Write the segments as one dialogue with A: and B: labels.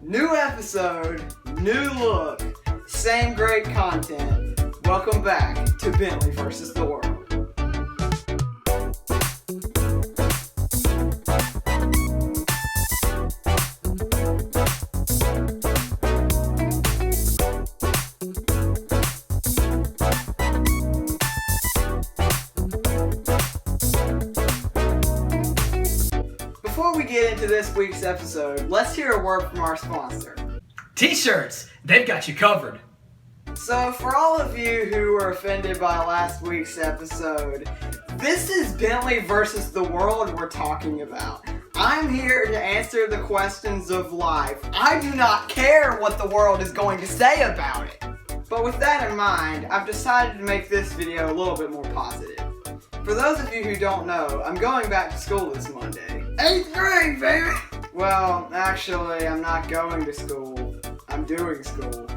A: New episode, new look, same great content. Welcome back to Bentley vs. the World. Before we get into this week's episode, let's hear a word from our sponsor.
B: T-shirts! They've got you covered.
A: So for all of you who were offended by last week's episode, this is Bentley versus the world we're talking about. I'm here to answer the questions of life. I do not care what the world is going to say about it. But with that in mind, I've decided to make this video a little bit more positive. For those of you who don't know, I'm going back to school this Monday. 8th grade, baby! Well, actually, I'm not going to school. I'm doing school.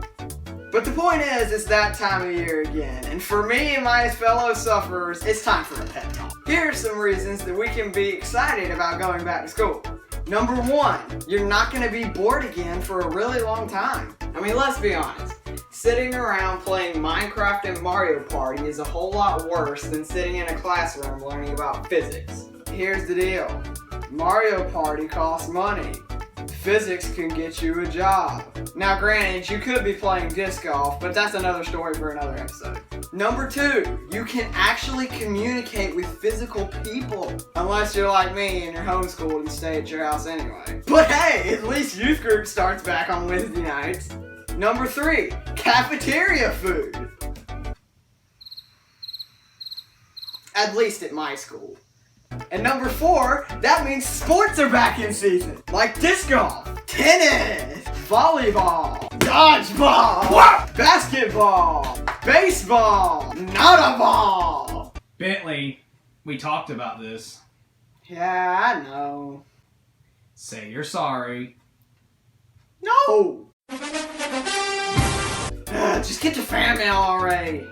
A: But the point is, it's that time of year again. And for me and my fellow sufferers, it's time for a pep talk. Here are some reasons that we can be excited about going back to school. Number one, you're not going to be bored again for a really long time. I mean, let's be honest. Sitting around playing Minecraft and Mario Party is a whole lot worse than sitting in a classroom learning about physics. Here's the deal. Mario Party costs money. Physics can get you a job. Now granted, you could be playing disc golf, but that's another story for another episode. Number two, you can actually communicate with physical people. Unless you're like me and you're homeschooled and stay at your house anyway. But hey, at least youth group starts back on Wednesday nights. Number three, cafeteria food. At least at my school. And number four, that means sports are back in season. Like disc golf, tennis, volleyball, dodgeball, basketball, baseball, not a ball.
B: Bentley, we talked about this.
A: Yeah, I know.
B: Say you're sorry.
A: No! Just get to fan mail already.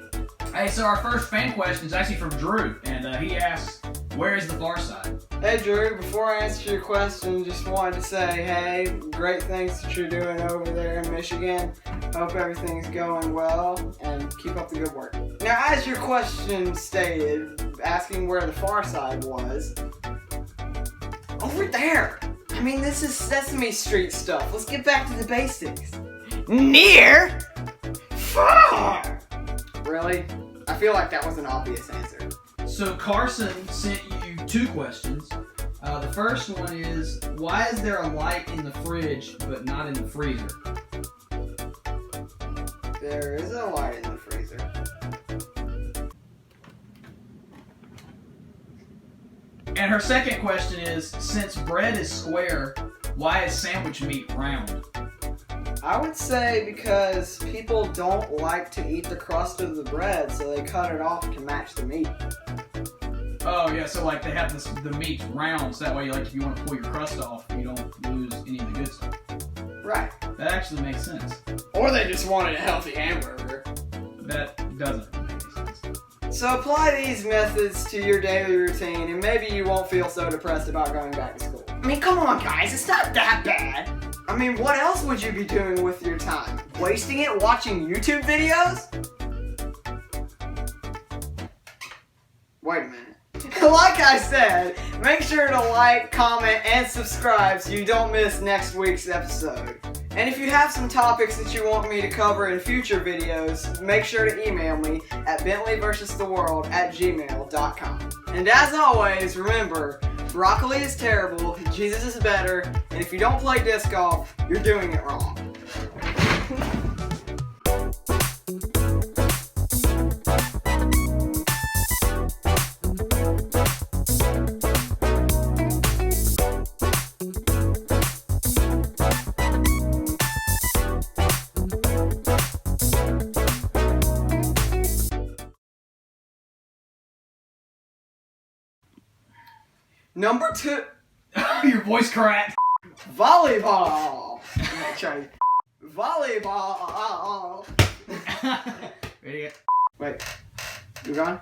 B: Hey, so our first fan question is actually from Drew, and he asks, where is the far side?
A: Hey Drew, before I answer your question, just wanted to say, hey, great things that you're doing over there in Michigan. Hope everything's going well, and keep up the good work. Now, as your question stated, asking where the far side was, over there. I mean, this is Sesame Street stuff. Let's get back to the basics. Near? Far? Really? I feel like that was an obvious answer.
B: So Carson sent you two questions. The first one is, why is there a light in the fridge but not in the freezer?
A: There is a light in the freezer.
B: And her second question is, since bread is square, why is sandwich meat round?
A: I would say because people don't like to eat the crust of the bread, so they cut it off to match the meat.
B: Oh yeah, so like they have the meat round, so that way, like if you want to pull your crust off, you don't lose any of the good stuff.
A: Right.
B: That actually makes sense.
A: Or they just wanted a healthy hamburger.
B: That doesn't make any sense.
A: So apply these methods to your daily routine, and maybe you won't feel so depressed about going back to school. I mean, come on guys, it's not that bad. I mean, what else would you be doing with your time? Wasting it watching YouTube videos? Wait a minute. Like I said, make sure to like, comment, and subscribe so you don't miss next week's episode. And if you have some topics that you want me to cover in future videos, make sure to email me at bentleyvstheworld@gmail.com. And as always, remember, broccoli is terrible, Jesus is better, and if you don't play disc golf, you're doing it wrong. Number two.
B: Your voice cracked.
A: Volleyball. Volleyball.
B: Idiot.
A: Wait, you gone?